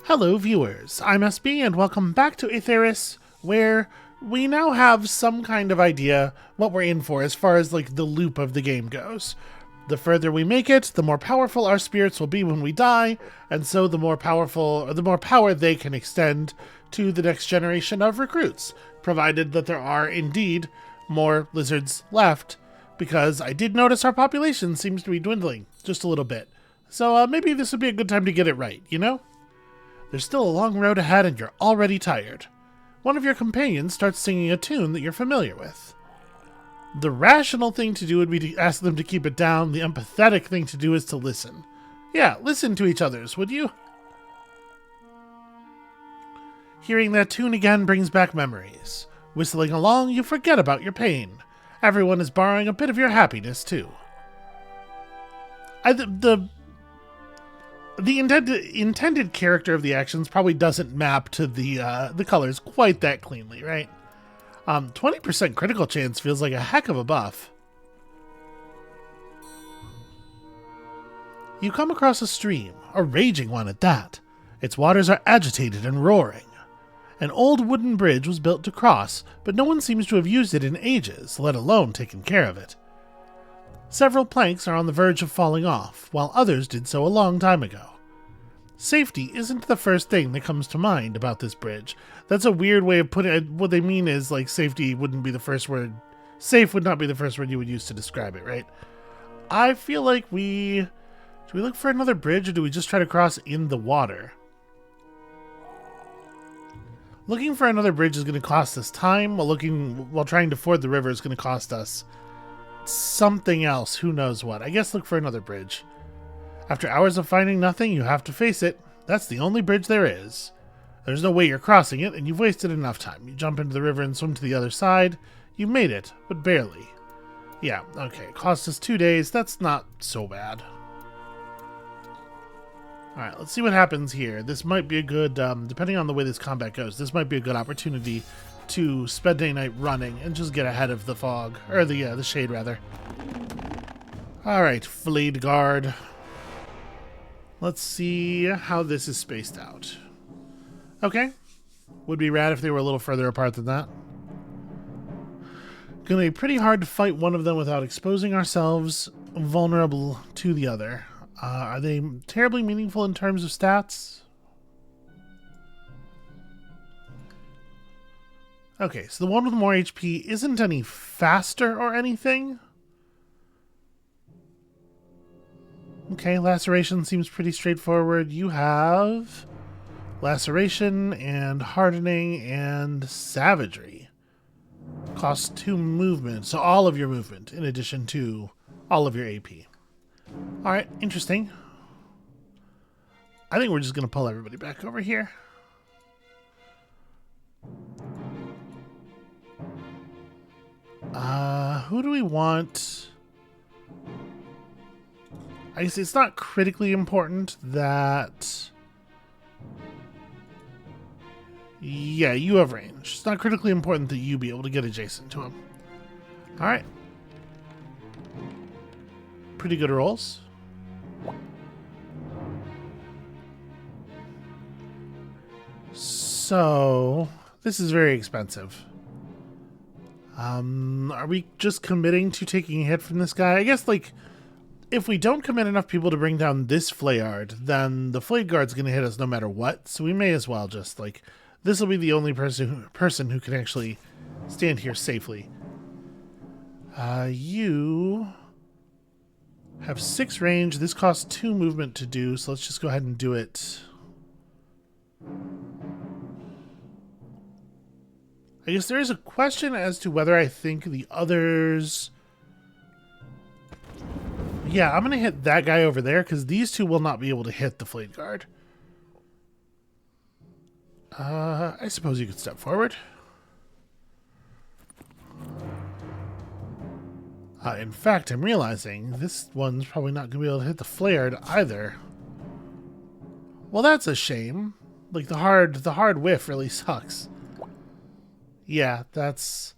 Hello viewers, I'm SB and welcome back to Aetheris, where we now have some kind of idea what we're in for as far as like the loop of the game goes. The further we make it, the more powerful our spirits will be when we die, and so the more power they can extend to the next generation of recruits, provided that there are indeed more lizards left, because I did notice our population seems to be dwindling just a little bit. So maybe this would be a good time to get it right, you know? There's still a long road ahead and you're already tired. One of your companions starts singing a tune that you're familiar with. The rational thing to do would be to ask them to keep it down. The empathetic thing to do is to listen. Yeah, listen to each other's, would you? Hearing that tune again brings back memories. Whistling along, you forget about your pain. Everyone is borrowing a bit of your happiness, too. The intended character of the actions probably doesn't map to the colors quite that cleanly, right? 20% critical chance feels like a heck of a buff. You come across a stream, a raging one at that. Its waters are agitated and roaring. An old wooden bridge was built to cross, but no one seems to have used it in ages, let alone taken care of it. Several planks are on the verge of falling off, while others did so a long time ago. Safety isn't the first thing that comes to mind about this bridge. That's a weird way of putting it. What they mean is, like, safety wouldn't be the first word. Safe would not be the first word you would use to describe it, right? I feel like do we look for another bridge, or do we just try to cross in the water? Looking for another bridge is going to cost us time, while trying to ford the river is going to cost us something else, who knows what. I guess look for another bridge. After hours of finding nothing, you have to face it. That's the only bridge there is. There's no way you're crossing it, and you've wasted enough time. You jump into the river and swim to the other side. You made it, but barely. Yeah, okay, it cost us 2 days. That's not so bad. Alright, let's see what happens here. This might be a good, depending on the way this combat goes, this might be a good opportunity to spend a night running and just get ahead of the fog, or the shade rather. Alright, Flayed Guard. Let's see how this is spaced out. Okay. Would be rad if they were a little further apart than that. Gonna be pretty hard to fight one of them without exposing ourselves vulnerable to the other. Are they terribly meaningful in terms of stats? Okay, so the one with more HP isn't any faster or anything. Okay, laceration seems pretty straightforward. You have laceration and hardening and savagery. Costs 2 movement, so all of your movement in addition to all of your AP. Alright, interesting. I think we're just going to pull everybody back over here. Who do we want? I guess it's not critically important that... Yeah, you have range. It's not critically important that you be able to get adjacent to him. Alright. Pretty good rolls. So, this is very expensive. Are we just committing to taking a hit from this guy? I guess, like, if we don't commit enough people to bring down this Flayard, then the Flayed Guard's going to hit us no matter what. So we may as well just, like, this will be the only person who can actually stand here safely. You have 6 range. This costs 2 movement to do, so let's just go ahead and do it. I guess there is a question as to whether I think the others... Yeah, I'm going to hit that guy over there, because these two will not be able to hit the Flayed Guard. I suppose you could step forward. In fact, I'm realizing this one's probably not going to be able to hit the Flayard either. Well, that's a shame. Like, the hard whiff really sucks. Yeah, that's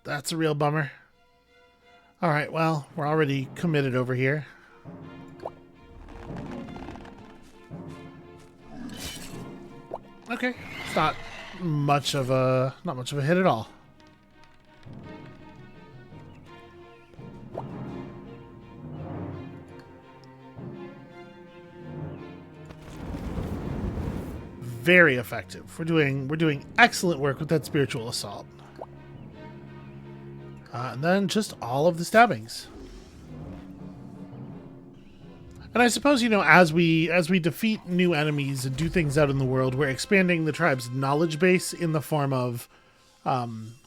a real bummer. Alright, well, we're already committed over here. Okay, it's not much of a hit at all. Very effective. We're doing excellent work with that spiritual assault. And then just all of the stabbings. And I suppose, you know, as we defeat new enemies and do things out in the world, we're expanding the tribe's knowledge base in the form of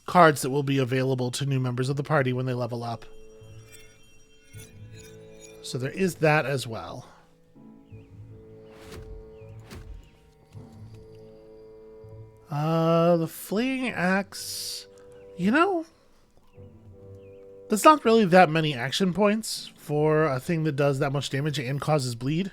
cards that will be available to new members of the party when they level up. So there is that as well. The fleeing axe, you know, there's not really that many action points for a thing that does that much damage and causes bleed.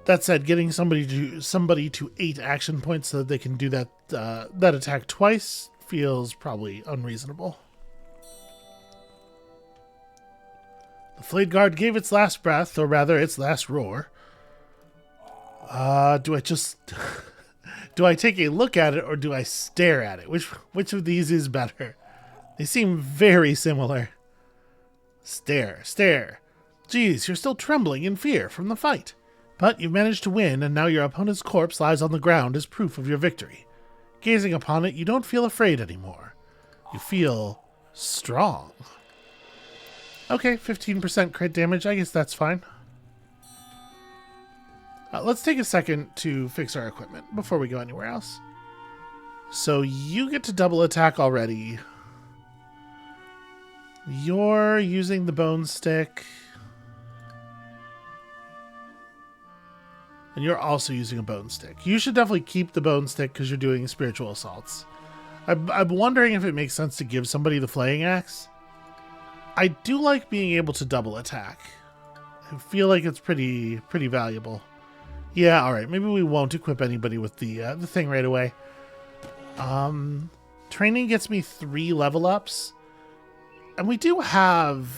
That said, getting somebody to 8 action points so that they can do that that attack twice feels probably unreasonable. The flayed guard gave its last breath, or rather its last roar. Do I just do I take a look at it or do I stare at it? Which of these is better? They seem very similar. Stare. Geez, you're still trembling in fear from the fight. But you've managed to win, and now your opponent's corpse lies on the ground as proof of your victory. Gazing upon it, you don't feel afraid anymore. You feel strong. Okay, 15% crit damage. I guess that's fine. Let's take a second to fix our equipment before we go anywhere else. So you get to double attack already. You're using the bone stick. And you're also using a bone stick. You should definitely keep the bone stick because you're doing spiritual assaults. I'm wondering if it makes sense to give somebody the flaying axe. I do like being able to double attack. I feel like it's pretty valuable. Yeah, all right. Maybe we won't equip anybody with the thing right away. Training gets me 3 level ups, and we do have.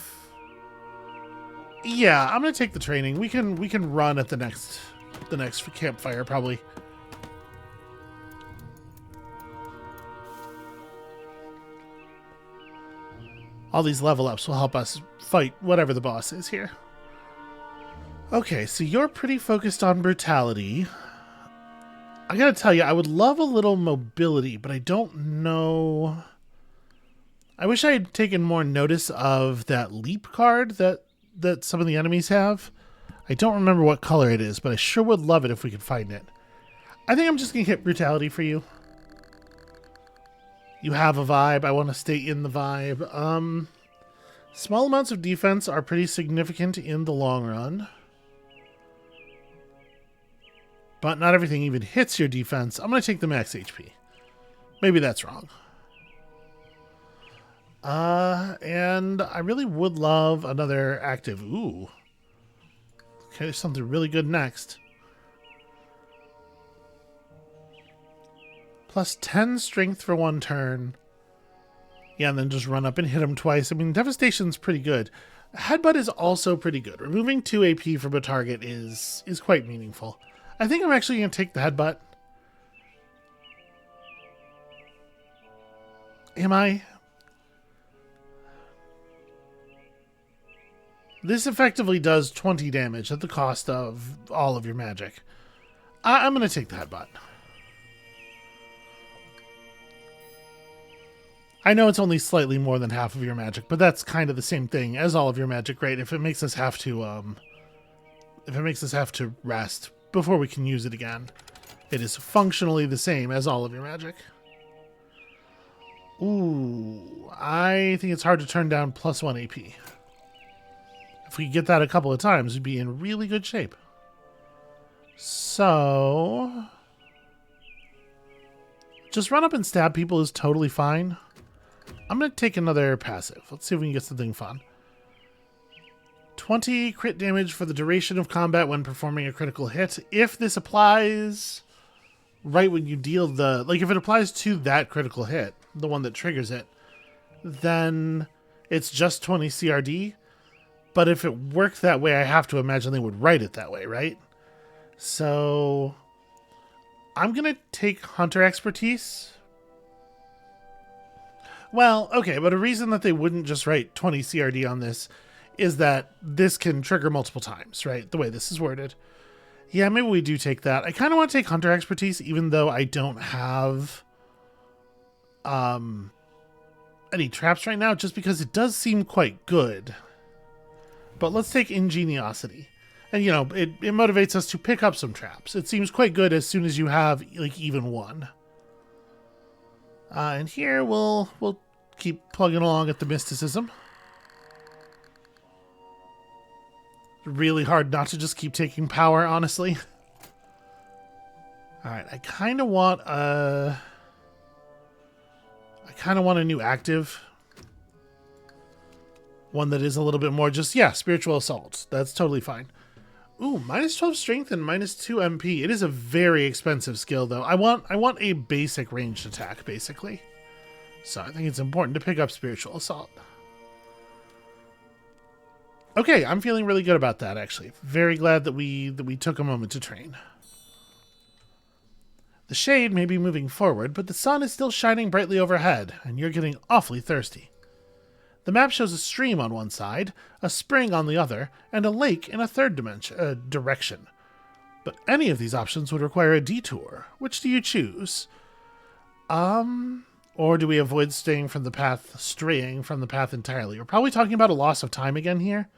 Yeah, I'm gonna take the training. We can run at the next campfire probably. All these level ups will help us fight whatever the boss is here. Okay, so you're pretty focused on brutality. I gotta tell you, I would love a little mobility, but I don't know. I wish I had taken more notice of that leap card that some of the enemies have. I don't remember what color it is, but I sure would love it if we could find it. I think I'm just gonna hit brutality for you. You have a vibe. I want to stay in the vibe. Small amounts of defense are pretty significant in the long run. But not everything even hits your defense. I'm going to take the max HP. Maybe that's wrong. And I really would love another active. Ooh. Okay, there's something really good next. Plus 10 strength for 1 turn. Yeah, and then just run up and hit him twice. I mean, Devastation's pretty good. Headbutt is also pretty good. Removing 2 AP from a target is quite meaningful. I think I'm actually going to take the headbutt. Am I? This effectively does 20 damage at the cost of all of your magic. I'm going to take the headbutt. I know it's only slightly more than half of your magic, but that's kind of the same thing as all of your magic, right? If it makes us have to, rest before we can use it again, it is functionally the same as all of your magic. Ooh, I think it's hard to turn down plus 1 AP. If we get that a couple of times, we'd be in really good shape. So, just run up and stab people is totally fine. I'm going to take another passive. Let's see if we can get something fun. 20 crit damage for the duration of combat when performing a critical hit. If this applies right when you deal the... Like, if it applies to that critical hit, the one that triggers it, then it's just 20 CRD. But if it worked that way, I have to imagine they would write it that way, right? So I'm going to take Hunter Expertise. Well, okay, but a reason that they wouldn't just write 20 CRD on this is that this can trigger multiple times, right? The way this is worded. Yeah, maybe we do take that. I kind of want to take Hunter Expertise, even though I don't have any traps right now, just because it does seem quite good. But let's take Ingeniosity. And, you know, it motivates us to pick up some traps. It seems quite good as soon as you have, like, even one. And here we'll keep plugging along at the mysticism. Really hard not to just keep taking power, honestly. Alright, I kind of want a new active. One that is a little bit more just, yeah, Spiritual Assault. That's totally fine. Ooh, minus 12 strength and minus 2 MP. It is a very expensive skill, though. I want a basic ranged attack, basically. So I think it's important to pick up Spiritual Assault. Okay, I'm feeling really good about that, actually. Very glad that we took a moment to train. The shade may be moving forward, but the sun is still shining brightly overhead, and you're getting awfully thirsty. The map shows a stream on one side, a spring on the other, and a lake in a third direction. But any of these options would require a detour. Which do you choose? Or do we avoid straying from the path entirely? We're probably talking about a loss of time again here.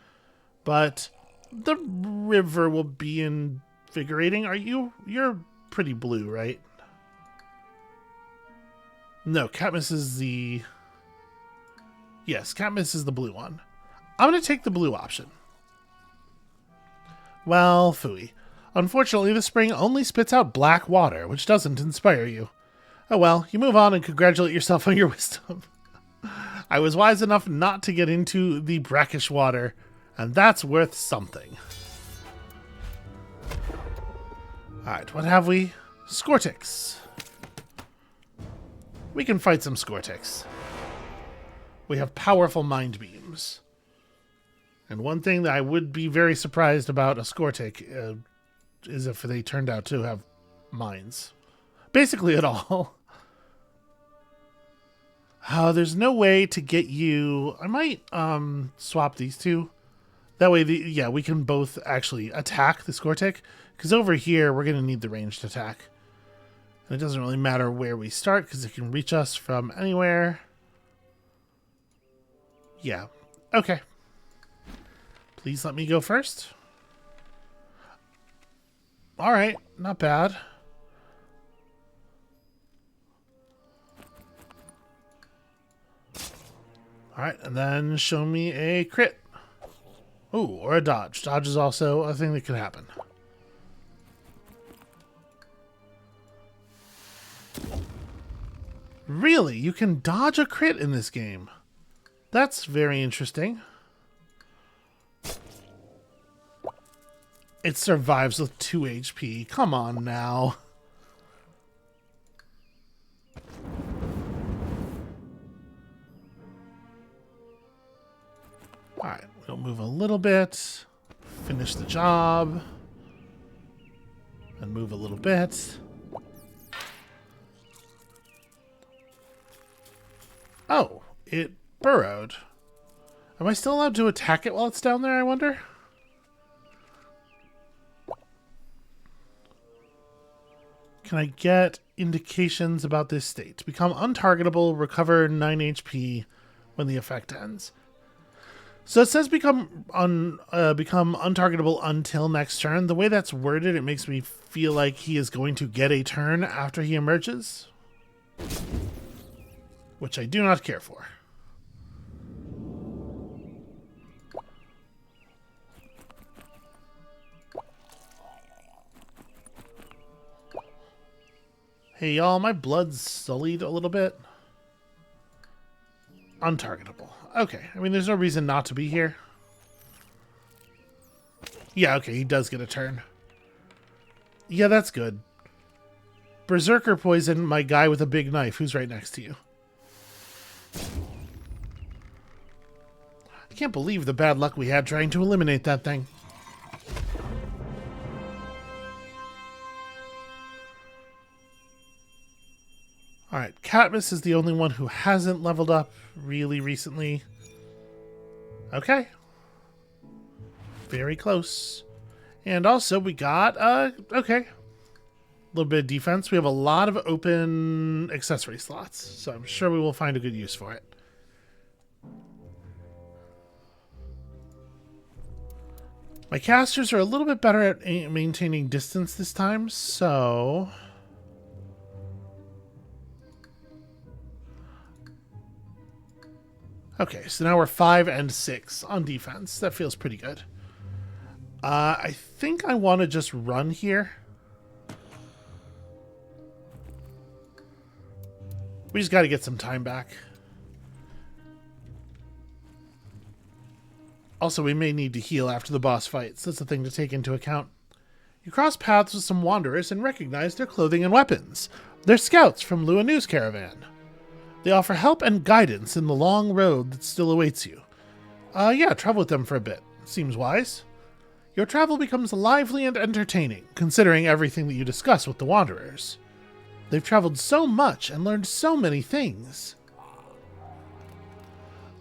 But the river will be invigorating. You're pretty blue, right? No, Katniss is the... Yes, Katniss is the blue one. I'm going to take the blue option. Well, phooey. Unfortunately, the spring only spits out black water, which doesn't inspire you. Oh well, you move on and congratulate yourself on your wisdom. I was wise enough not to get into the brackish water, and that's worth something. Alright, what have we? Scortix. We can fight some Scortix. We have powerful mind beams. And one thing that I would be very surprised about a Scortic is if they turned out to have minds. Basically at all. There's no way to get you... I might swap these two. That way, we can both actually attack the Scortic. Because over here, we're going to need the ranged attack. And it doesn't really matter where we start, because it can reach us from anywhere. Yeah. Okay. Please let me go first. Alright, not bad. Alright, and then show me a crit. Ooh, or a dodge. Dodge is also a thing that could happen. Really? You can dodge a crit in this game? That's very interesting. It survives with 2 HP. Come on now. Alright, we'll move a little bit. Finish the job. And move a little bit. Oh, it burrowed. Am I still allowed to attack it while it's down there, I wonder? Can I get indications about this state? Become untargetable, recover 9 HP when the effect ends. So it says become untargetable until next turn. The way that's worded, it makes me feel like he is going to get a turn after he emerges. Which I do not care for. Hey y'all, my blood's sullied a little bit. Untargetable. Okay, I mean there's no reason not to be here. Yeah, okay, he does get a turn. Yeah, that's good. Berserker poison my guy with a big knife who's right next to you. I can't believe the bad luck we had trying to eliminate that thing. Alright, Katniss is the only one who hasn't leveled up really recently. Okay. Very close. And also we got, okay. A little bit of defense. We have a lot of open accessory slots, so I'm sure we will find a good use for it. My casters are a little bit better at maintaining distance this time, so... Okay, so now we're 5 and 6 on defense. That feels pretty good. I think I want to just run here. We just got to get some time back. Also, we may need to heal after the boss fights. That's a thing to take into account. You cross paths with some wanderers and recognize their clothing and weapons. They're scouts from Luanu's caravan. They offer help and guidance in the long road that still awaits you. Yeah, travel with them for a bit. Seems wise. Your travel becomes lively and entertaining, considering everything that you discuss with the wanderers. They've traveled so much and learned so many things.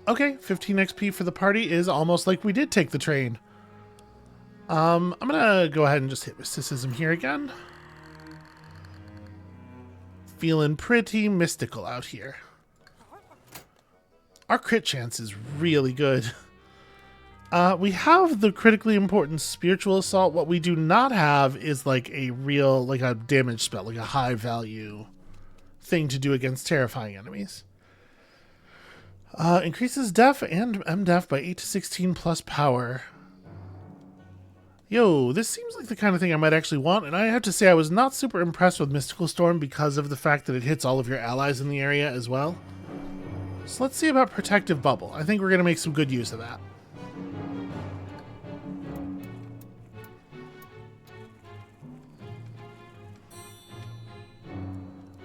Okay, 15 XP for the party is almost like we did take the train. I'm gonna go ahead and just hit mysticism here again. Feeling pretty mystical out here. Our crit chance is really good. We have the critically important spiritual assault. What we do not have is like a real, like a damage spell, like a high value thing to do against terrifying enemies. Increases def and mdef by 8 to 16 plus power. Yo, this seems like the kind of thing I might actually want, and I have to say I was not super impressed with Mystical Storm because of the fact that it hits all of your allies in the area as well. So let's see about Protective Bubble. I think we're going to make some good use of that.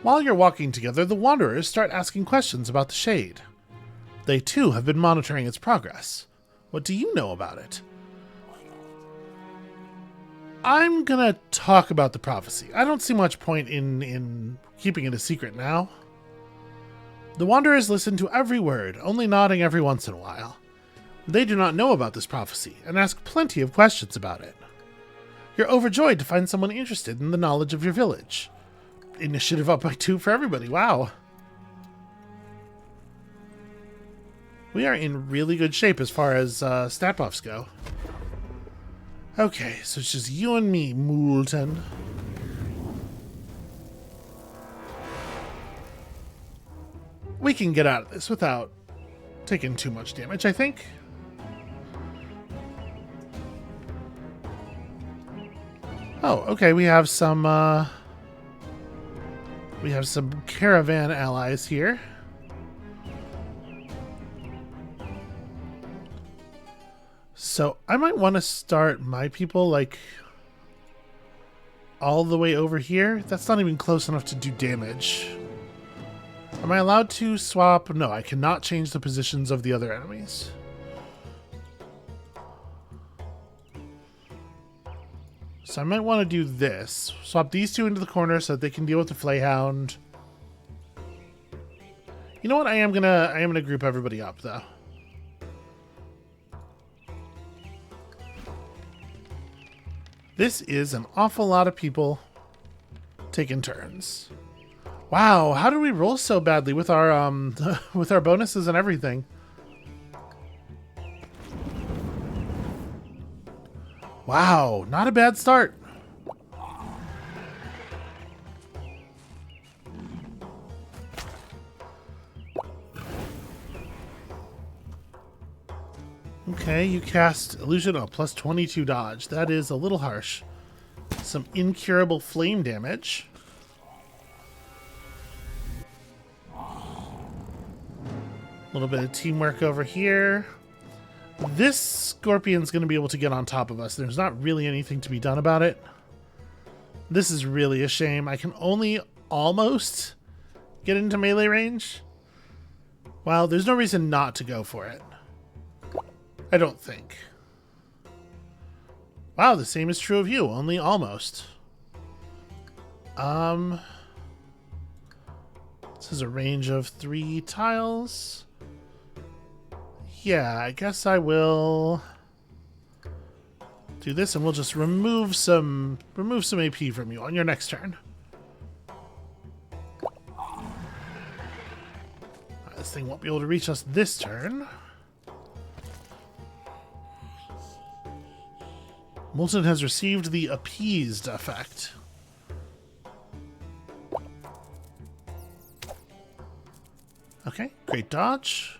While you're walking together, the Wanderers start asking questions about the Shade. They too have been monitoring its progress. What do you know about it? I'm gonna talk about the prophecy. I don't see much point in keeping it a secret now. The Wanderers listen to every word, only nodding every once in a while. They do not know about this prophecy, and ask plenty of questions about it. You're overjoyed to find someone interested in the knowledge of your village. Initiative up by 2 for everybody, wow. We are in really good shape as far as stat buffs go. Okay, so it's just you and me, Moulton. We can get out of this without taking too much damage, I think. Oh, okay, we have some Caravan allies here. So I might want to start my people like all the way over here. That's not even close enough to do damage. Am I allowed to swap? No, I cannot change the positions of the other enemies. So I might want to do this. Swap these 2 into the corner so that they can deal with the Flayhound. You know what? I am gonna group everybody up though. This is an awful lot of people taking turns. Wow, how did we roll so badly with our with our bonuses and everything? Wow, not a bad start. Okay, you cast Illusion, oh, plus 22 dodge. That is a little harsh. Some incurable flame damage. A little bit of teamwork over here. This scorpion's going to be able to get on top of us. There's not really anything to be done about it. This is really a shame. I can only almost get into melee range. Well, there's no reason not to go for it. I don't think. Wow, the same is true of you, only almost. This is a range of 3 tiles. Yeah, I guess I will do this, and we'll just remove some AP from you on your next turn. This thing won't be able to reach us this turn. Molten has received the appeased effect. Okay, great dodge.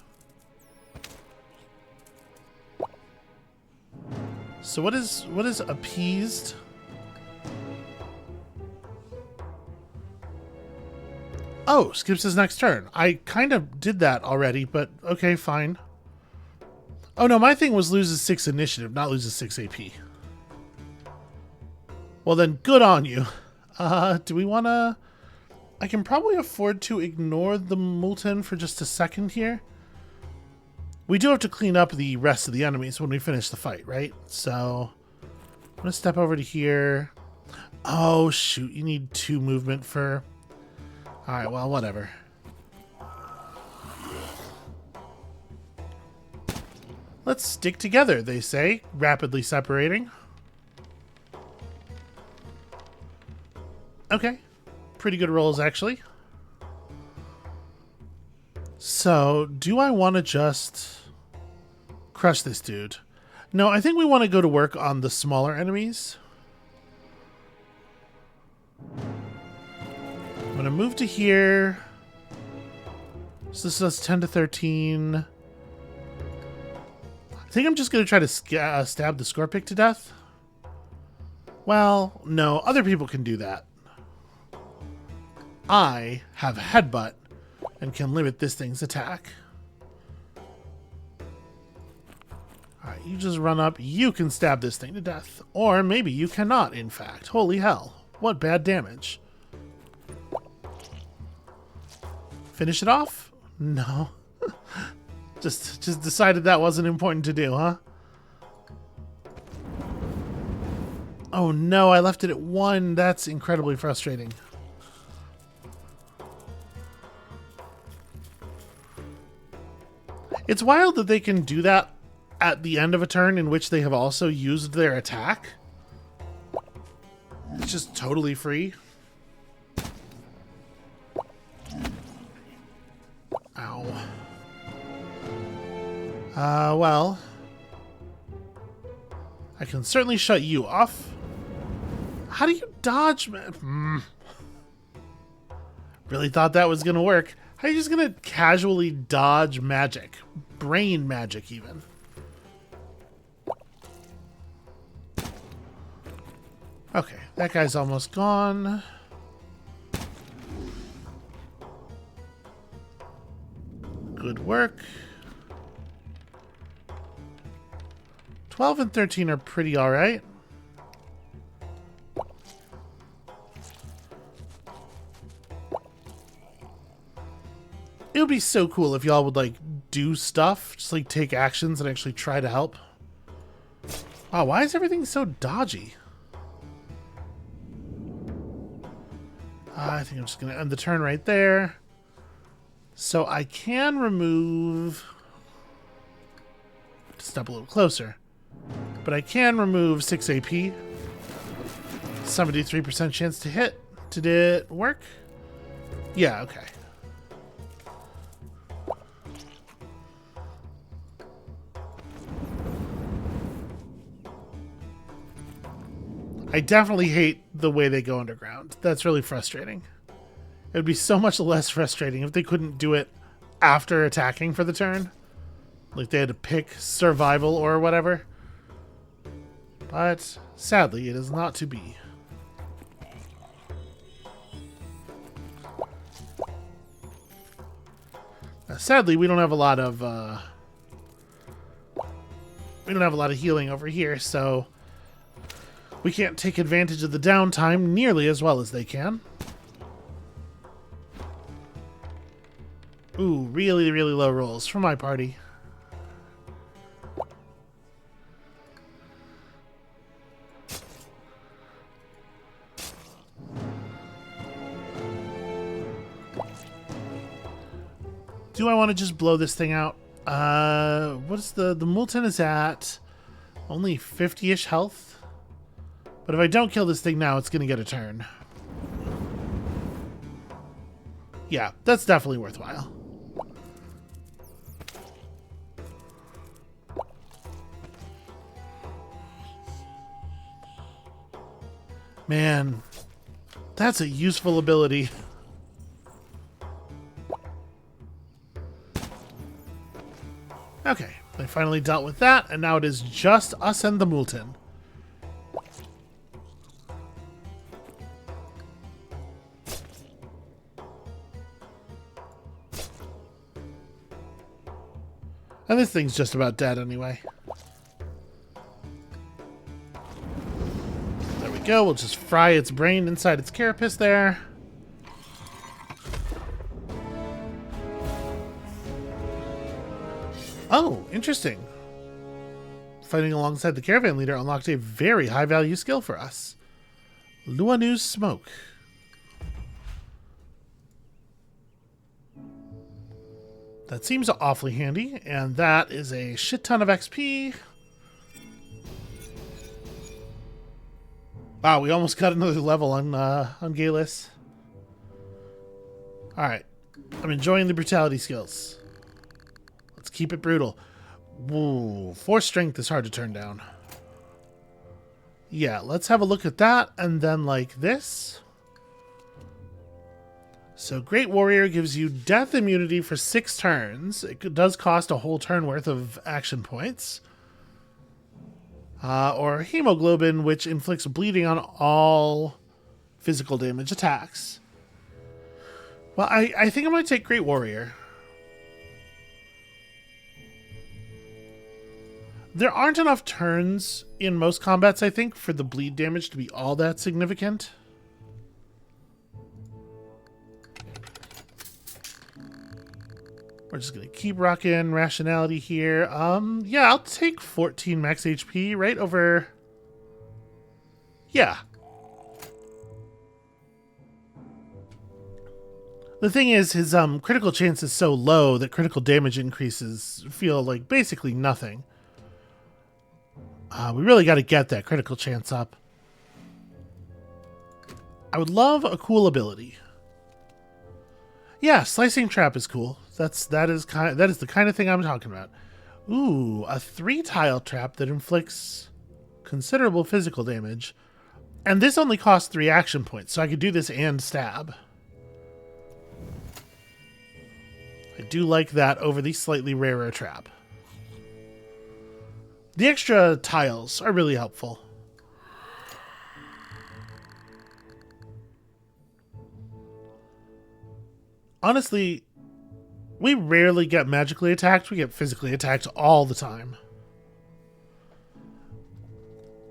So what is appeased? Oh, skips his next turn. I kind of did that already, but okay, fine. Oh no, my thing was loses 6 initiative, not loses 6 AP. Well then, good on you. Do we want to... I can probably afford to ignore the Molten for just a second here. We do have to clean up the rest of the enemies when we finish the fight, right? So, I'm going to step over to here. Oh, shoot. You need 2 movement for... Alright, well, whatever. Let's stick together, they say, rapidly separating. Okay. Pretty good rolls, actually. So, do I want to just crush this dude? No, I think we want to go to work on the smaller enemies. I'm going to move to here. So this does 10 to 13. I think I'm just going to try to stab the Scorpic to death. Well, no, other people can do that. I have a headbutt and can limit this thing's attack. Alright, you just run up. You can stab this thing to death. Or maybe you cannot, in fact. Holy hell. What bad damage. Finish it off? No. just decided that wasn't important to do, huh? Oh no, I left it at 1. That's incredibly frustrating. It's wild that they can do that at the end of a turn in which they have also used their attack. It's just totally free. Ow. Well, I can certainly shut you off. How do you dodge, man? Really thought that was gonna work. How are you just gonna casually dodge magic? Brain magic, even. Okay, that guy's almost gone. Good work. 12 and 13 are pretty alright. It would be so cool if y'all would, like, do stuff. Just, like, take actions and actually try to help. Wow, why is everything so dodgy? I think I'm just going to end the turn right there. So I can remove... Step a little closer. But I can remove 6 AP. 73% chance to hit. Did it work? Yeah, okay. I definitely hate the way they go underground. That's really frustrating. It would be so much less frustrating if they couldn't do it after attacking for the turn. Like they had to pick survival or whatever. But sadly, it is not to be. Sadly, we don't have a lot of healing over here, so we can't take advantage of the downtime nearly as well as they can. Ooh, really, really low rolls for my party. Do I want to just blow this thing out? What's the Multon is at only 50-ish health. But if I don't kill this thing now, it's going to get a turn. Yeah, that's definitely worthwhile. Man, that's a useful ability. Okay, I finally dealt with that, and now it is just us and the Multon. And this thing's just about dead anyway. There we go, we'll just fry its brain inside its carapace there. Oh, interesting. Fighting alongside the caravan leader unlocked a very high value skill for us. Luanu's Smoke. That seems awfully handy, and that is a shit ton of XP. Wow, we almost got another level on Galus. Alright, I'm enjoying the brutality skills. Let's keep it brutal. Whoa, Force Strength is hard to turn down. Yeah, let's have a look at that, and then like this. So Great Warrior gives you death immunity for 6 turns. It does cost a whole turn worth of action points. Or Hemoglobin, which inflicts bleeding on all physical damage attacks. Well, I think I'm going to take Great Warrior. There aren't enough turns in most combats, I think, for the bleed damage to be all that significant. We're just going to keep rocking rationality here. Yeah, I'll take 14 max HP right over... Yeah. The thing is, his critical chance is so low that critical damage increases feel like basically nothing. We really got to get that critical chance up. I would love a cool ability. Yeah, Slicing Trap is cool. That is the kind of thing I'm talking about. Ooh, a 3-tile trap that inflicts considerable physical damage. And this only costs 3 action points, so I could do this and stab. I do like that over the slightly rarer trap. The extra tiles are really helpful. Honestly, we rarely get magically attacked. We get physically attacked all the time.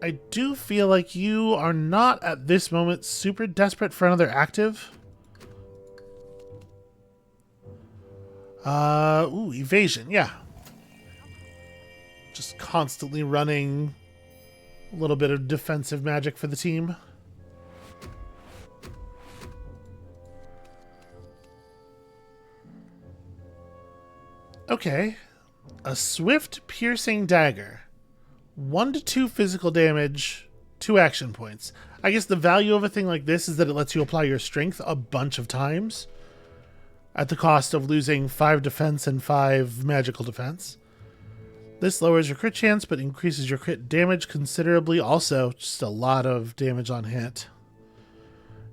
I do feel like you are not at this moment super desperate for another active. Ooh, evasion, yeah. Just constantly running a little bit of defensive magic for the team. Okay. A swift piercing dagger. 1 to 2 physical damage, 2 action points. I guess the value of a thing like this is that it lets you apply your strength a bunch of times at the cost of losing 5 defense and 5 magical defense. This lowers your crit chance but increases your crit damage considerably. Also, just a lot of damage on hit.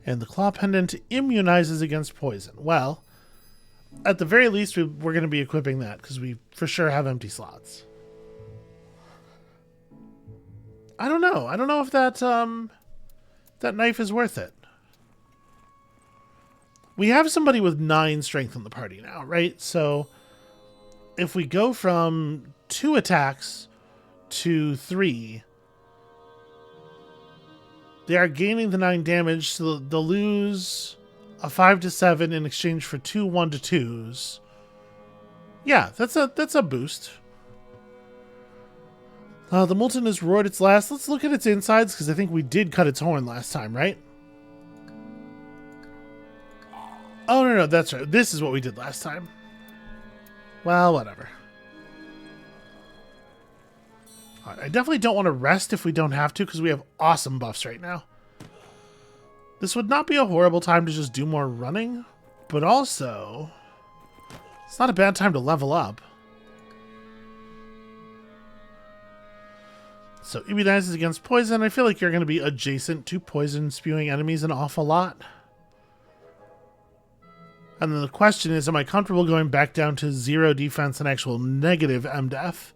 And the Claw Pendant immunizes against poison. Well, at the very least, we're going to be equipping that because we for sure have empty slots. I don't know. I don't know if that knife is worth it. We have somebody with 9 strength in the party now, right? So if we go from 2 attacks to 3, they are gaining the 9 damage, so they'll lose a 5 to 7 in exchange for 2 1 to 2s. Yeah, that's a boost. The Multon has roared its last. Let's look at its insides, because I think we did cut its horn last time, right? Oh, no, that's right. This is what we did last time. Well, whatever. All right, I definitely don't want to rest if we don't have to, because we have awesome buffs right now. This would not be a horrible time to just do more running, but also, it's not a bad time to level up. So immunizes against poison. I feel like you're going to be adjacent to poison spewing enemies an awful lot. And then the question is, am I comfortable going back down to 0 defense and actual negative MDEF?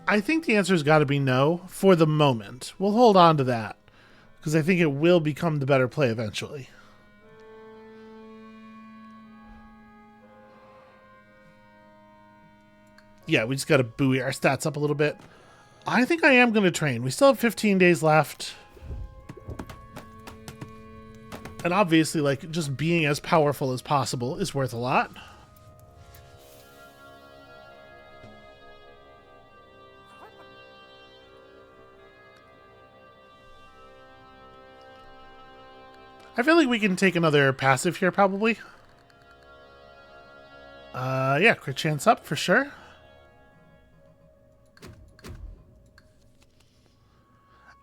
I think the answer's got to be no for the moment. We'll hold on to that because I think it will become the better play eventually. Yeah, we just got to buoy our stats up a little bit. I think I am going to train. We still have 15 days left. And obviously, like, just being as powerful as possible is worth a lot. I feel like we can take another passive here, probably. Yeah, crit chance up for sure.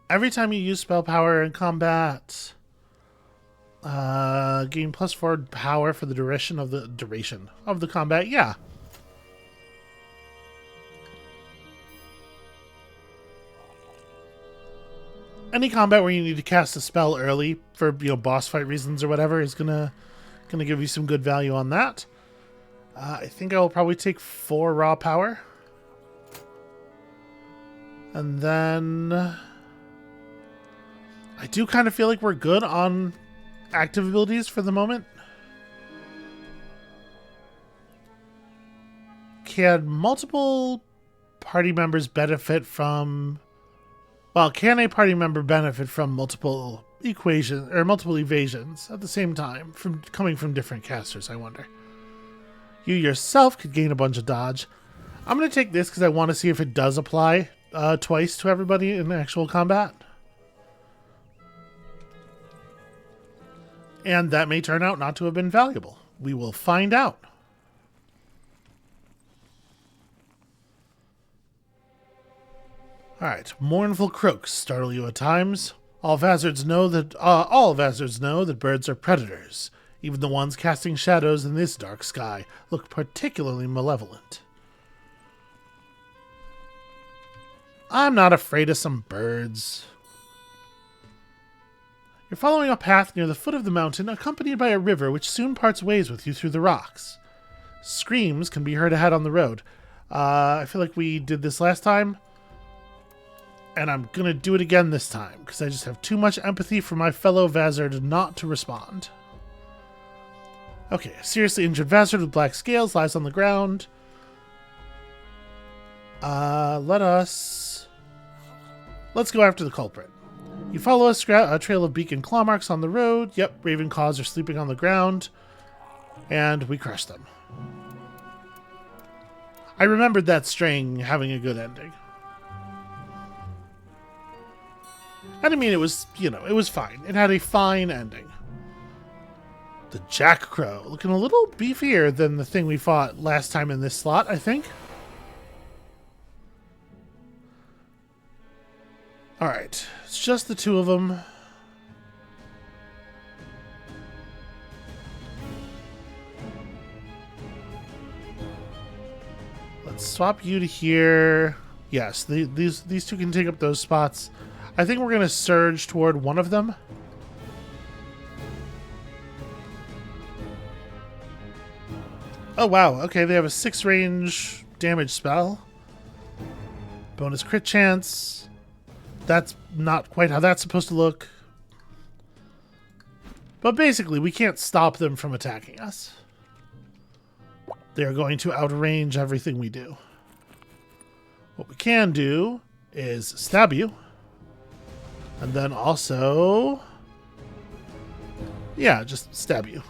Every time you use spell power in combat, gain +4 power for the duration of the combat. Yeah. Any combat where you need to cast a spell early for, you know, boss fight reasons or whatever is gonna give you some good value on that. I think I will probably take 4 raw power, and then I do kind of feel like we're good on active abilities for the moment. Can multiple party members benefit from... Well, can a party member benefit from multiple equations or multiple evasions at the same time from coming from different casters, I wonder. You yourself could gain a bunch of dodge. I'm going to take this because I want to see if it does apply twice to everybody in actual combat. And that may turn out not to have been valuable. We will find out. Alright, mournful croaks startle you at times. All hazards know that birds are predators. Even the ones casting shadows in this dark sky look particularly malevolent. I'm not afraid of some birds. You're following a path near the foot of the mountain, accompanied by a river which soon parts ways with you through the rocks. Screams can be heard ahead on the road. I feel like we did this last time, and I'm going to do it again this time, because I just have too much empathy for my fellow Vazard not to respond. Okay, a seriously injured Vazard with black scales lies on the ground. Let's go after the culprit. You follow a trail of beak and claw marks on the road. Yep, raven claws are sleeping on the ground. And we crush them. I remembered that string having a good ending. And I mean, it was, you know, it was fine. It had a fine ending. The Jack Crow, looking a little beefier than the thing we fought last time in this slot, I think. Alright, it's just the two of them. Let's swap you to here. Yes, these two can take up those spots. I think we're going to surge toward one of them. Oh, wow. Okay, they have a 6 range damage spell. Bonus crit chance. That's not quite how that's supposed to look. But basically, we can't stop them from attacking us. They're going to outrange everything we do. What we can do is stab you. And then also... yeah, just stab you.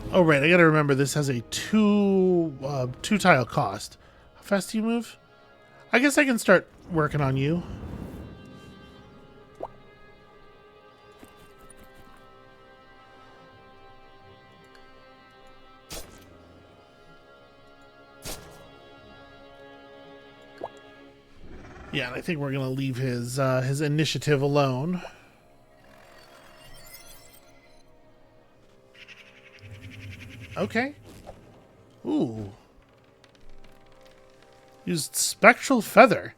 Oh, right, I gotta remember this has a two tile cost. How fast do you move? I guess I can start working on you. Yeah, and I think we're gonna leave his initiative alone. Okay. Ooh. Used Spectral Feather.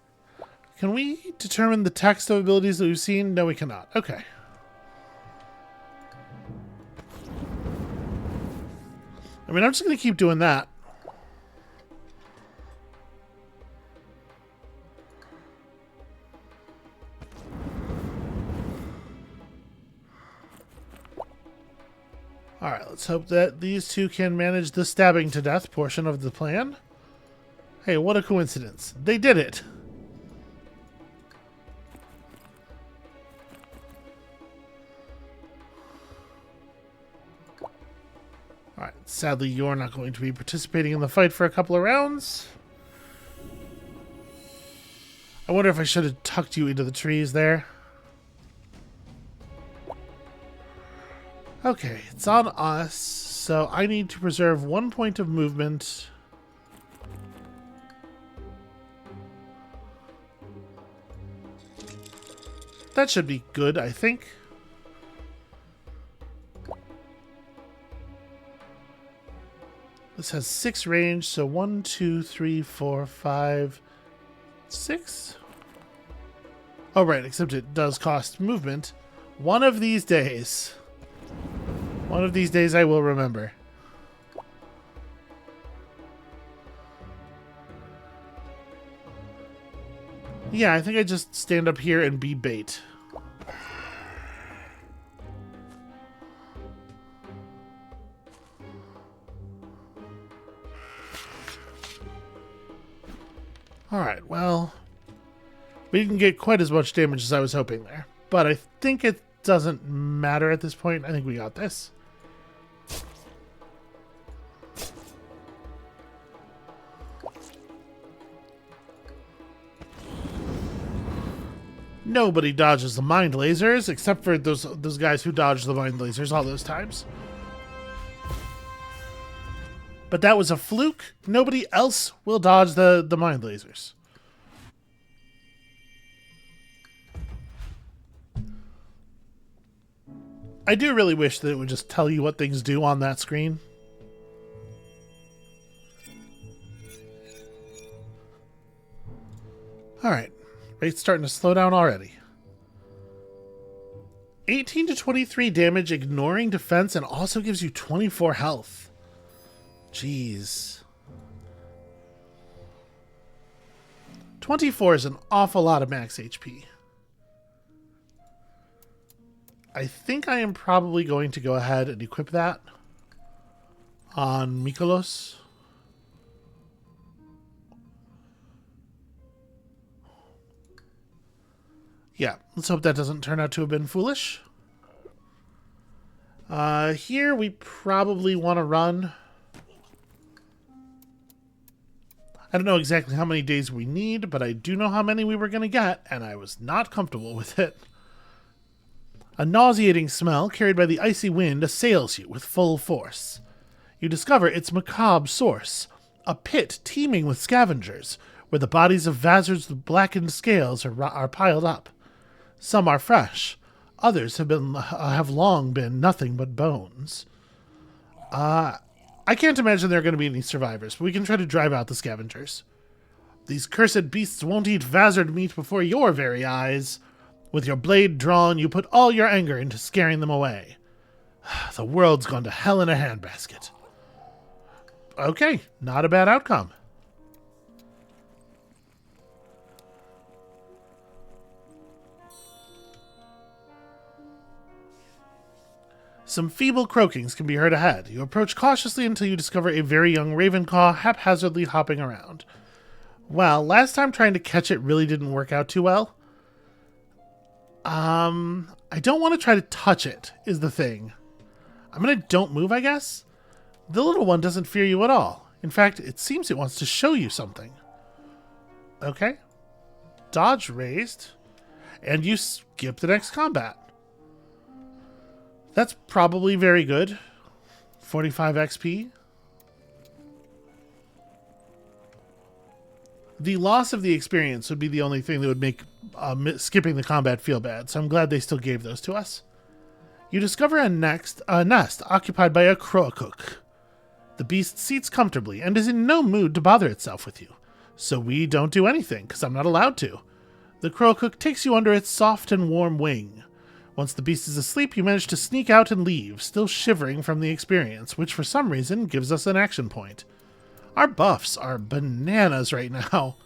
Can we determine the text of abilities that we've seen? No, we cannot. Okay. I mean, I'm just gonna keep doing that. Alright, let's hope that these two can manage the stabbing to death portion of the plan. Hey, what a coincidence. They did it! Alright, sadly you're not going to be participating in the fight for a couple of rounds. I wonder if I should have tucked you into the trees there. Okay, it's on us, so I need to preserve 1 point of movement. That should be good, I think. This has 6 range, so 1, 2, 3, 4, 5, 6? Oh, right, except it does cost movement. One of these days I will remember. Yeah, I think I just stand up here and be bait. Alright, well, we didn't get quite as much damage as I was hoping there. But I think it doesn't matter at this point. I think we got this. Nobody dodges the mind lasers, except for those guys who dodge the mind lasers all those times. But that was a fluke. Nobody else will dodge the mind lasers. I do really wish that it would just tell you what things do on that screen. Alright. Rate's starting to slow down already. 18 to 23 damage, ignoring defense, and also gives you 24 health. Jeez. 24 is an awful lot of max HP. I think I am probably going to go ahead and equip that on Mikolos. Yeah, let's hope that doesn't turn out to have been foolish. Here we probably want to run. I don't know exactly how many days we need, but I do know how many we were going to get, and I was not comfortable with it. A nauseating smell carried by the icy wind assails you with full force. You discover its macabre source, a pit teeming with scavengers, where the bodies of Vazard's blackened scales are piled up. Some are fresh, others have long been nothing but bones. I can't imagine there are going to be any survivors, but we can try to drive out the scavengers. These cursed beasts won't eat Vazard meat before your very eyes. With your blade drawn, you put all your anger into scaring them away. The world's gone to hell in a handbasket. Okay, not a bad outcome. Some feeble croakings can be heard ahead. You approach cautiously until you discover a very young ravencaw haphazardly hopping around. Well, last time trying to catch it really didn't work out too well. I don't want to try to touch it, is the thing. I'm gonna don't move, I guess? The little one doesn't fear you at all. In fact, it seems it wants to show you something. Okay. Dodge raised. And you skip the next combat. That's probably very good. 45 XP. The loss of the experience would be the only thing that would make skipping the combat feel bad, so I'm glad they still gave those to us. You discover a nest occupied by a crow cook. The beast seats comfortably and is in no mood to bother itself with you, so we don't do anything, because I'm not allowed to. The crow cook takes you under its soft and warm wing. Once the beast is asleep, you manage to sneak out and leave, still shivering from the experience, which for some reason gives us an action point. Our buffs are bananas right now.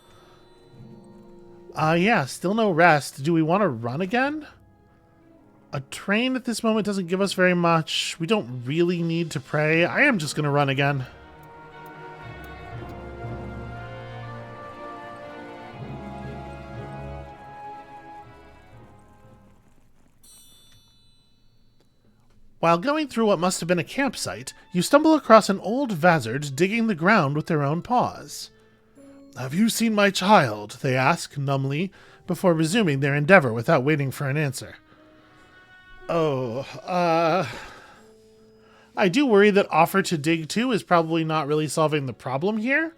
Yeah, still no rest. Do we want to run again? A train at this moment doesn't give us very much. We don't really need to pray. I am just going to run again. While going through what must have been a campsite, you stumble across an old vazard digging the ground with their own paws. "Have you seen my child?" they ask, numbly, before resuming their endeavor without waiting for an answer. I do worry that offer to dig to is probably not really solving the problem here.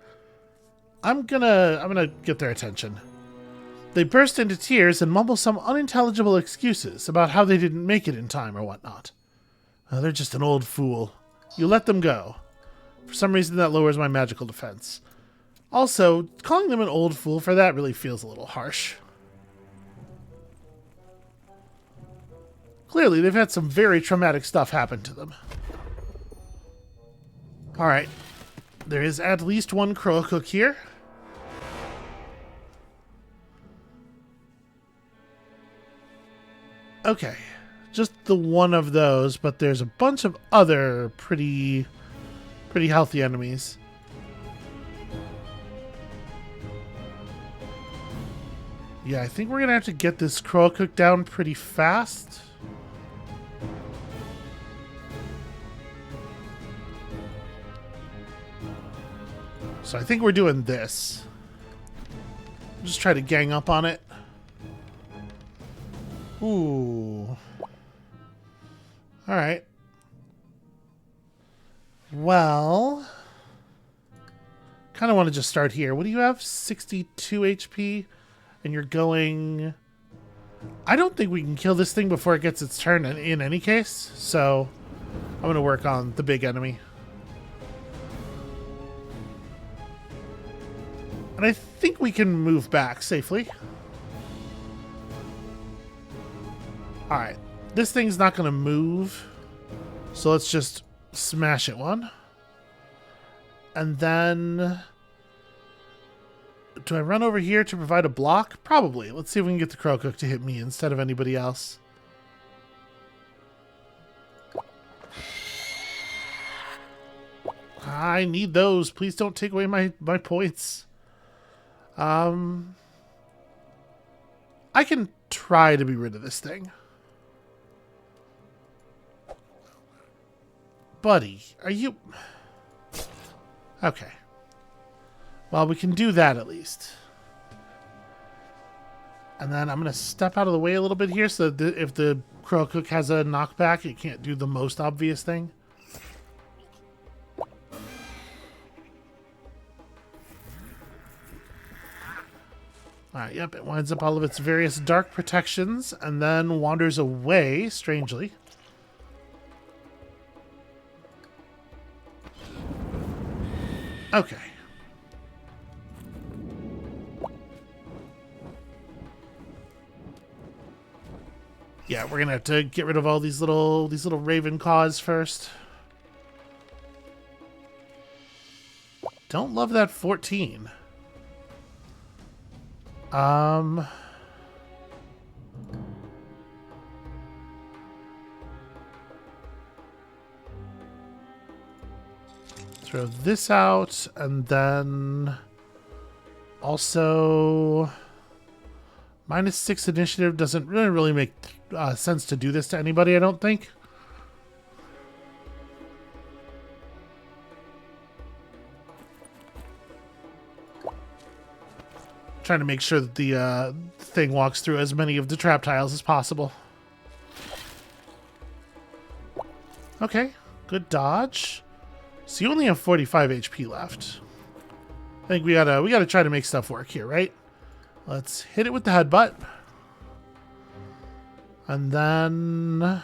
I'm gonna get their attention. They burst into tears and mumble some unintelligible excuses about how they didn't make it in time or whatnot. They're just an old fool. You let them go. For some reason that lowers my magical defense. Also, calling them an old fool for that really feels a little harsh. Clearly, they've had some very traumatic stuff happen to them. Alright. There is at least one crow cook here. Okay. Just the one of those, but there's a bunch of other pretty healthy enemies. Yeah, I think we're gonna have to get this crow cook down pretty fast. So I think we're doing this. Just try to gang up on it. Ooh. Alright. Well, kind of want to just start here. What do you have? 62 HP? And you're going... I don't think we can kill this thing before it gets its turn in any case. So I'm going to work on the big enemy. And I think we can move back safely. Alright. This thing's not going to move. So let's just smash it one. And then... do I run over here to provide a block? Probably. Let's see if we can get the crow cook to hit me instead of anybody else. I need those. Please don't take away my points. I can try to be rid of this thing. Buddy, are you... Okay. Well, we can do that at least. And then I'm going to step out of the way a little bit here so that if the crow cook has a knockback, it can't do the most obvious thing. Alright, yep, it winds up all of its various dark protections and then wanders away, strangely. Okay. Yeah, we're gonna have to get rid of all these little raven caws first. Don't love that 14. Throw this out, and then also -6 initiative doesn't really make sense to do this to anybody, I don't think. Trying to make sure that the thing walks through as many of the trap tiles as possible. Okay, good dodge. So you only have 45 HP left. I think we gotta try to make stuff work here, right? Let's hit it with the headbutt. And then...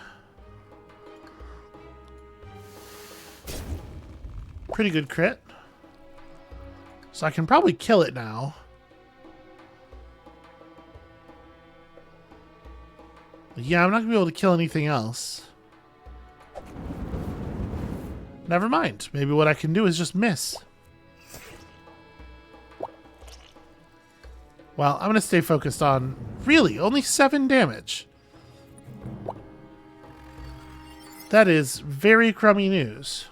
pretty good crit. So I can probably kill it now. Yeah, I'm not going to be able to kill anything else. Never mind. Maybe what I can do is just miss. Well, I'm going to stay focused on... really, only 7 damage. That is very crummy news.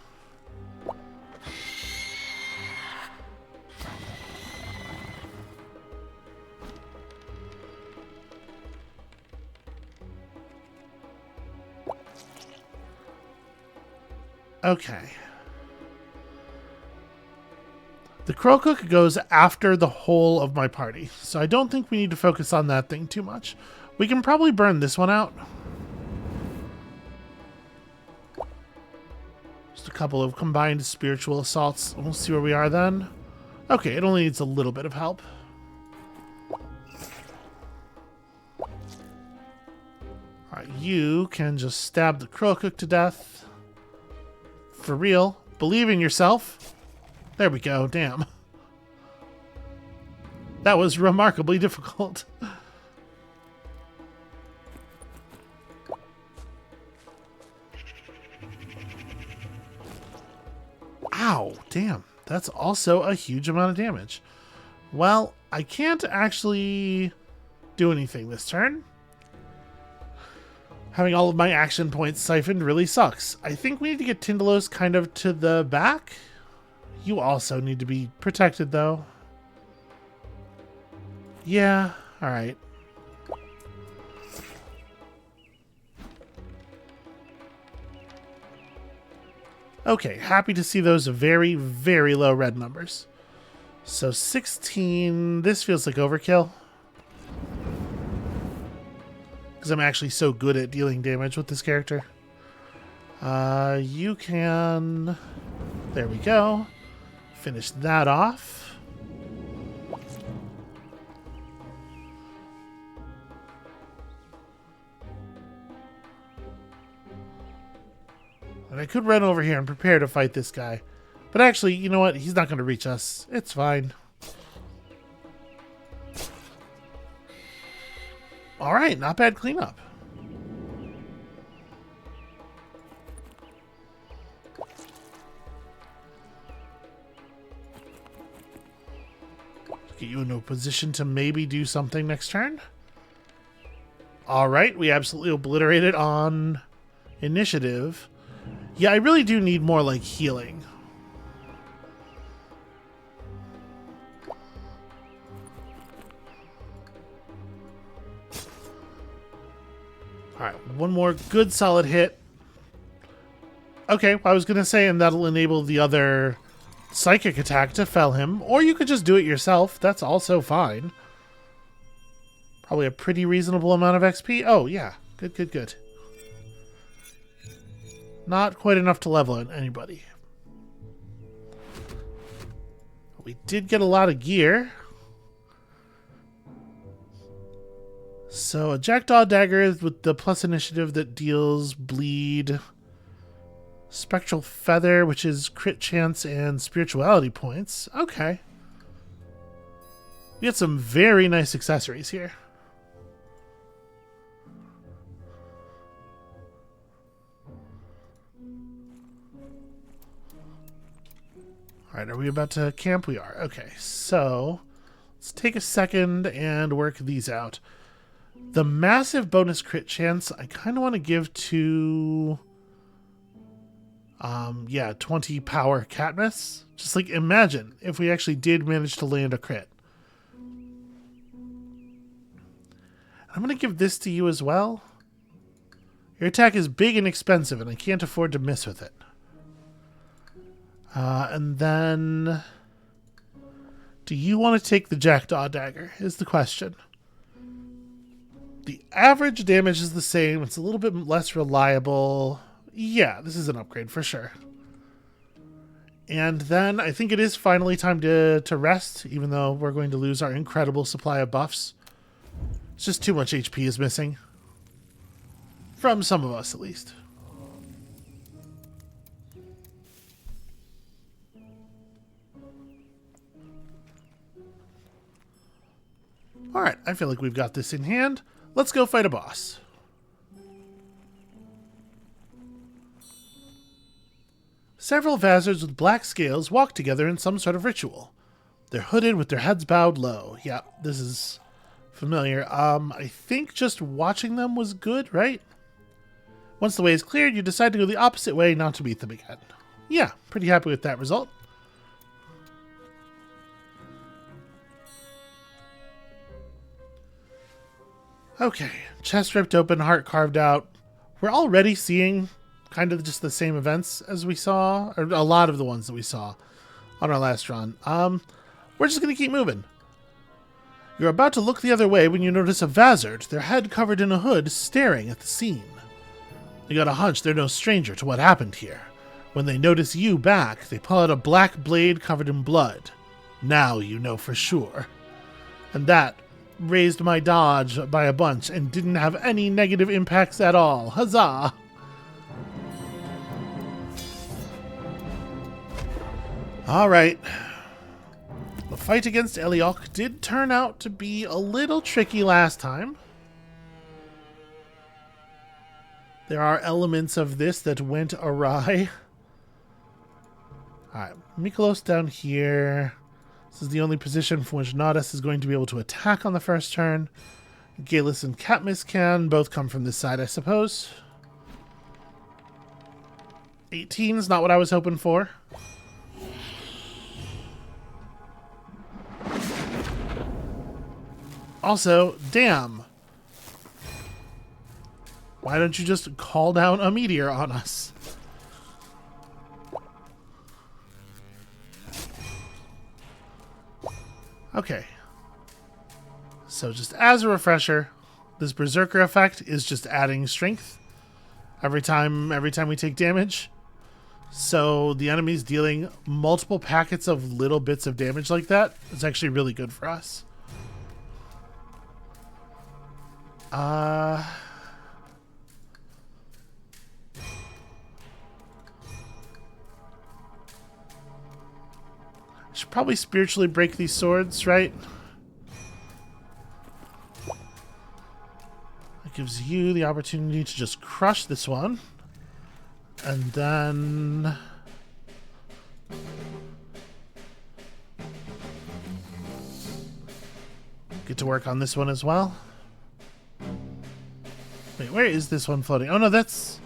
Okay. The Crow Cook goes after the whole of my party, so I don't think we need to focus on that thing too much. We can probably burn this one out. Just a couple of combined spiritual assaults. We'll see where we are then. Okay, it only needs a little bit of help. Alright, you can just stab the Crow Cook to death. For real. Believe in yourself. There we go. Damn. That was remarkably difficult. Ow. Damn. That's also a huge amount of damage. Well, I can't actually do anything this turn. Having all of my action points siphoned really sucks. I think we need to get Tindalos kind of to the back. You also need to be protected, though. Yeah, alright. Okay, happy to see those very, very low red numbers. So 16, this feels like overkill. Because I'm actually so good at dealing damage with this character. You can... there we go. Finish that off. And I could run over here and prepare to fight this guy. But actually, you know what? He's not going to reach us. It's fine. Alright, not bad cleanup. Get you into a position to maybe do something next turn. Alright, we absolutely obliterated on initiative. Yeah, I really do need more, like, healing. Alright, one more good solid hit. Okay, I was going to say, and that'll enable the other psychic attack to fell him. Or you could just do it yourself. That's also fine. Probably a pretty reasonable amount of XP. Oh, yeah. Good, good, good. Not quite enough to level anybody. We did get a lot of gear. So a Jackdaw Dagger with the plus initiative that deals bleed. Spectral Feather, which is crit chance and spirituality points. Okay. We get some very nice accessories here. Alright, are we about to camp? We are. Okay, so let's take a second and work these out. The massive bonus crit chance, I kind of want to give to... yeah, 20 power Katniss. Just like, imagine if we actually did manage to land a crit. I'm going to give this to you as well. Your attack is big and expensive, and I can't afford to miss with it. Do you want to take the Jackdaw Dagger, is the question. The average damage is the same. It's a little bit less reliable. Yeah, this is an upgrade for sure. And then I think it is finally time to rest, even though we're going to lose our incredible supply of buffs. It's just too much HP is missing. From some of us, at least. Alright, I feel like we've got this in hand. Let's go fight a boss. Several Vazards with black scales walk together in some sort of ritual. They're hooded with their heads bowed low. Yeah, this is familiar. I think just watching them was good, right? Once the way is cleared, you decide to go the opposite way, not to meet them again. Yeah, pretty happy with that result. Okay, chest ripped open, heart carved out. We're already seeing kind of just the same events as we saw, or a lot of the ones that we saw on our last run. We're just going to keep moving. You're about to look the other way when you notice a Vazard, their head covered in a hood, staring at the scene. You got a hunch they're no stranger to what happened here. When they notice you back, they pull out a black blade covered in blood. Now you know for sure. And that raised my dodge by a bunch and didn't have any negative impacts at all. Huzzah! Alright. The fight against Elok did turn out to be a little tricky last time. There are elements of this that went awry. Alright, Mikolos down here. This is the only position from which Naudus is going to be able to attack on the first turn. Galus and Katniss can both come from this side, I suppose. 18 is not what I was hoping for. Also, damn. Why don't you just call down a meteor on us? Okay. So just as a refresher, this Berserker effect is just adding strength every time we take damage. So the enemy's dealing multiple packets of little bits of damage like that. It's actually really good for us. Should probably spiritually break these swords, right? That gives you the opportunity to just crush this one. And then get to work on this one as well. Wait, where is this one floating? Oh no, that's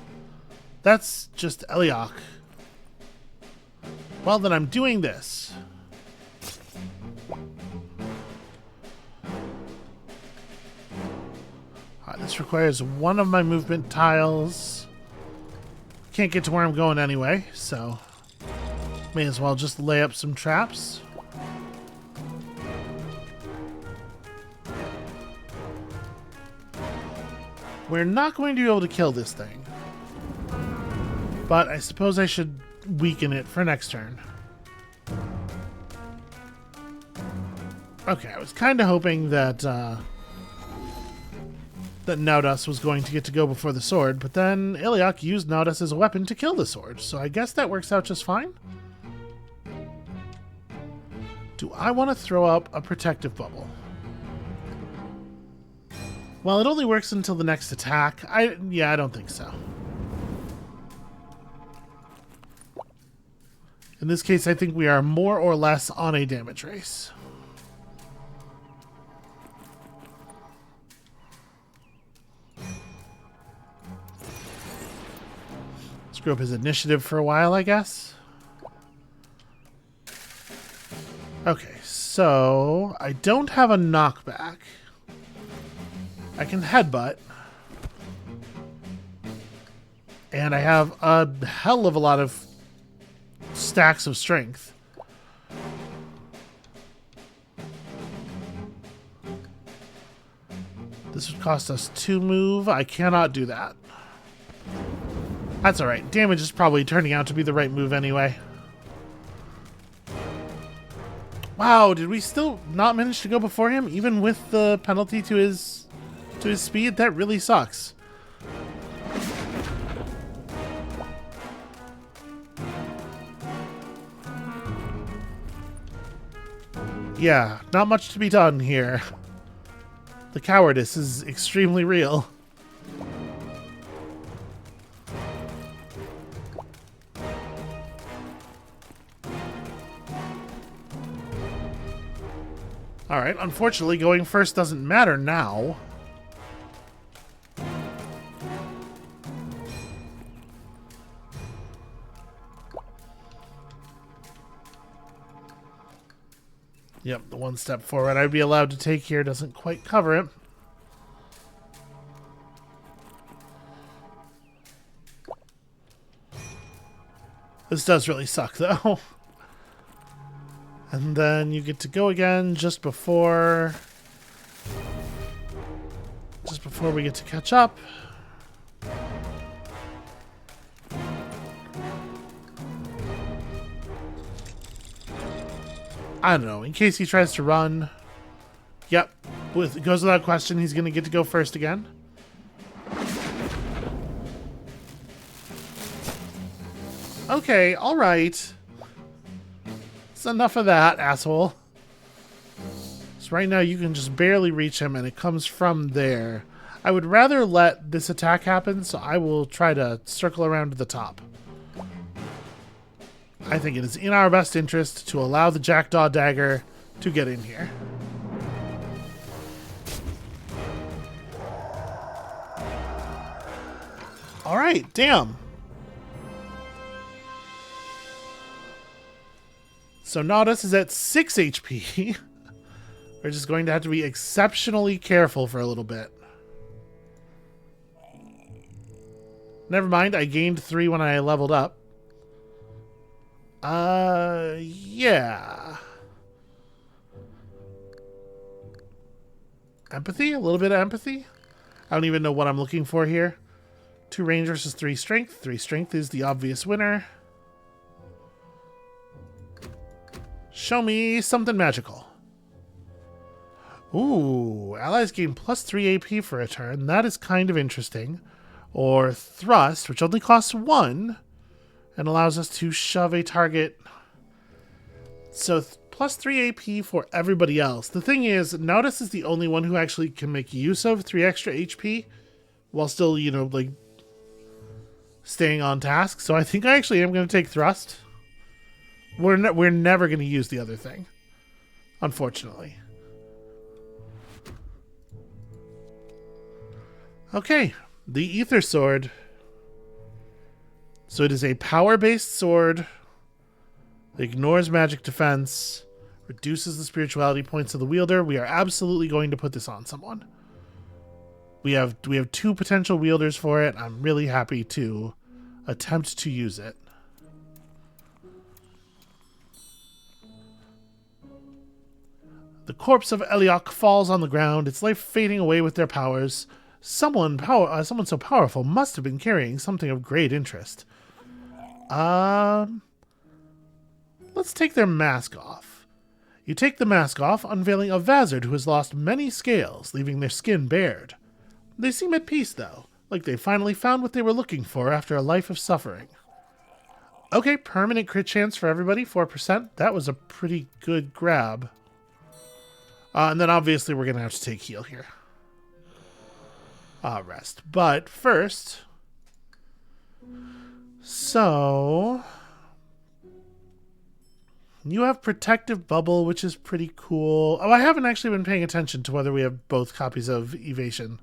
just Elok. Well, then I'm doing this. This requires one of my movement tiles. Can't get to where I'm going anyway, so may as well just lay up some traps. We're not going to be able to kill this thing, but I suppose I should weaken it for next turn. Okay, I was kind of hoping that that Naudus was going to get to go before the sword, but then Elok used Naudus as a weapon to kill the sword, so I guess that works out just fine. Do I want to throw up a protective bubble? Well, it only works until the next attack. Yeah, I don't think so. In this case, I think we are more or less on a damage race. Screw up his initiative for a while, I guess. Okay, so I don't have a knockback. I can headbutt. And I have a hell of a lot of stacks of strength. This would cost us 2 move. I cannot do that. That's alright. Damage is probably turning out to be the right move anyway. Wow, did we still not manage to go before him? Even with the penalty to his speed? That really sucks. Yeah, not much to be done here. The cowardice is extremely real. Alright, unfortunately going first doesn't matter now. Yep, the one step forward I'd be allowed to take here doesn't quite cover it. This does really suck, though. And then you get to go again just before we get to catch up. I don't know, in case he tries to run. Yep, it goes without question, he's going to get to go first again. Okay, alright. That's enough of that, asshole. So right now you can just barely reach him and it comes from there. I would rather let this attack happen, so I will try to circle around to the top. I think it is in our best interest to allow the Jackdaw Dagger to get in here. Alright, damn. So Naudus is at 6 HP. We're just going to have to be exceptionally careful for a little bit. Never mind, I gained 3 when I leveled up. Yeah. Empathy? A little bit of empathy? I don't even know what I'm looking for here. 2 range versus 3 strength. 3 strength is the obvious winner. Show me something magical. Ooh, allies gain plus 3 AP for a turn. That is kind of interesting. Or thrust, which only costs 1. And allows us to shove a target. So plus 3 AP for everybody else. The thing is, Naudus is the only one who actually can make use of 3 extra HP. While still, you know, like, staying on task. So I think I actually am going to take thrust. We're never going to use the other thing. Unfortunately. Okay. The Ether Sword. So it is a power-based sword. It ignores magic defense. Reduces the spirituality points of the wielder. We are absolutely going to put this on someone. We have 2 potential wielders for it. I'm really happy to attempt to use it. The corpse of Elok falls on the ground, its life fading away with their powers. Someone so powerful must have been carrying something of great interest. Let's take their mask off. You take the mask off, unveiling a Vazard who has lost many scales, leaving their skin bared. They seem at peace, though, like they finally found what they were looking for after a life of suffering. Okay, permanent crit chance for everybody, 4%. That was a pretty good grab. And then obviously we're going to have to take heal here. Rest. But first... So... You have Protective Bubble, which is pretty cool. Oh, I haven't actually been paying attention to whether we have both copies of Evasion.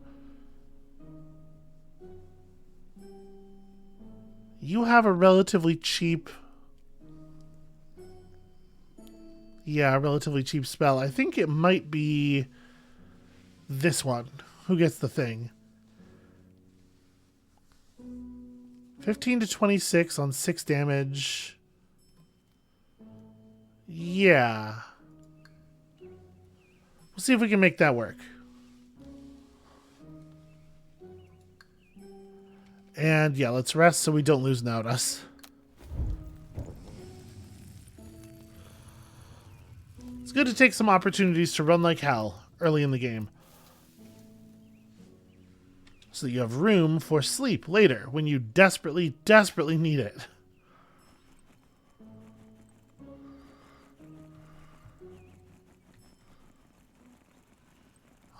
You have a relatively cheap... Yeah, a relatively cheap spell. I think it might be this one. Who gets the thing? 15 to 26 on 6 damage. Yeah. We'll see if we can make that work. And yeah, let's rest so we don't lose Nautas. It's good to take some opportunities to run like hell early in the game, so that you have room for sleep later when you desperately, desperately need it.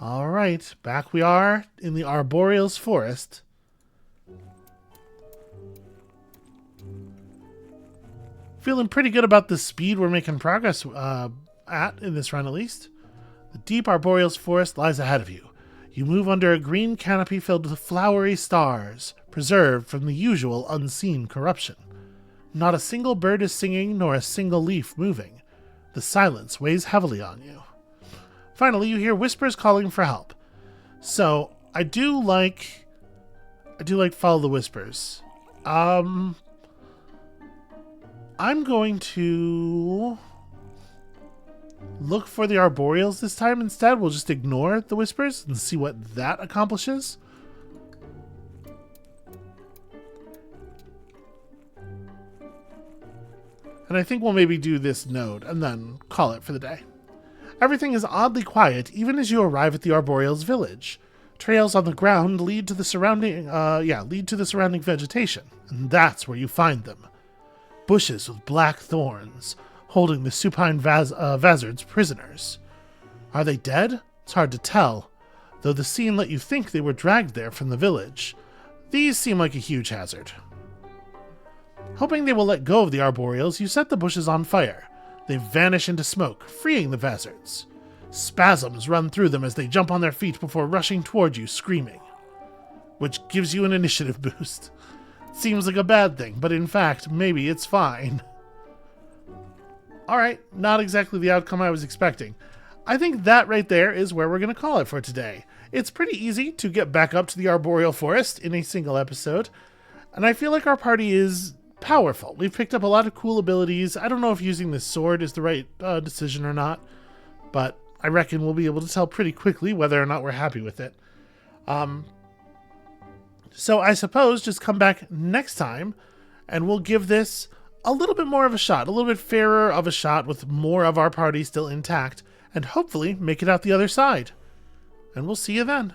Alright, back we are in the Arboreal's forest. Feeling pretty good about the speed we're making progress in this run at least. The deep Arboreal's forest lies ahead of you. You move under a green canopy filled with flowery stars, preserved from the usual unseen corruption. Not a single bird is singing, nor a single leaf moving. The silence weighs heavily on you. Finally, you hear whispers calling for help. So, I do like follow the whispers. I'm going to look for the Arboreals this time instead. We'll just ignore the whispers and see what that accomplishes. And I think we'll maybe do this node and then call it for the day. Everything is oddly quiet even as you arrive at the Arboreal's village. Trails on the ground lead to the surrounding vegetation, and that's where you find them. Bushes with black thorns, holding the supine Vazards prisoners. Are they dead? It's hard to tell, though the scene let you think they were dragged there from the village. These seem like a huge hazard. Hoping they will let go of the Arboreals, you set the bushes on fire. They vanish into smoke, freeing the Vazards. Spasms run through them as they jump on their feet before rushing toward you, screaming, which gives you an initiative boost. Seems like a bad thing, but in fact, maybe it's fine. Alright, not exactly the outcome I was expecting. I think that right there is where we're going to call it for today. It's pretty easy to get back up to the Arboreal Forest in a single episode, and I feel like our party is powerful. We've picked up a lot of cool abilities. I don't know if using this sword is the right decision or not, but I reckon we'll be able to tell pretty quickly whether or not we're happy with it. So I suppose just come back next time and we'll give this a little bit more of a shot, a little bit fairer of a shot with more of our party still intact, and hopefully make it out the other side. And we'll see you then.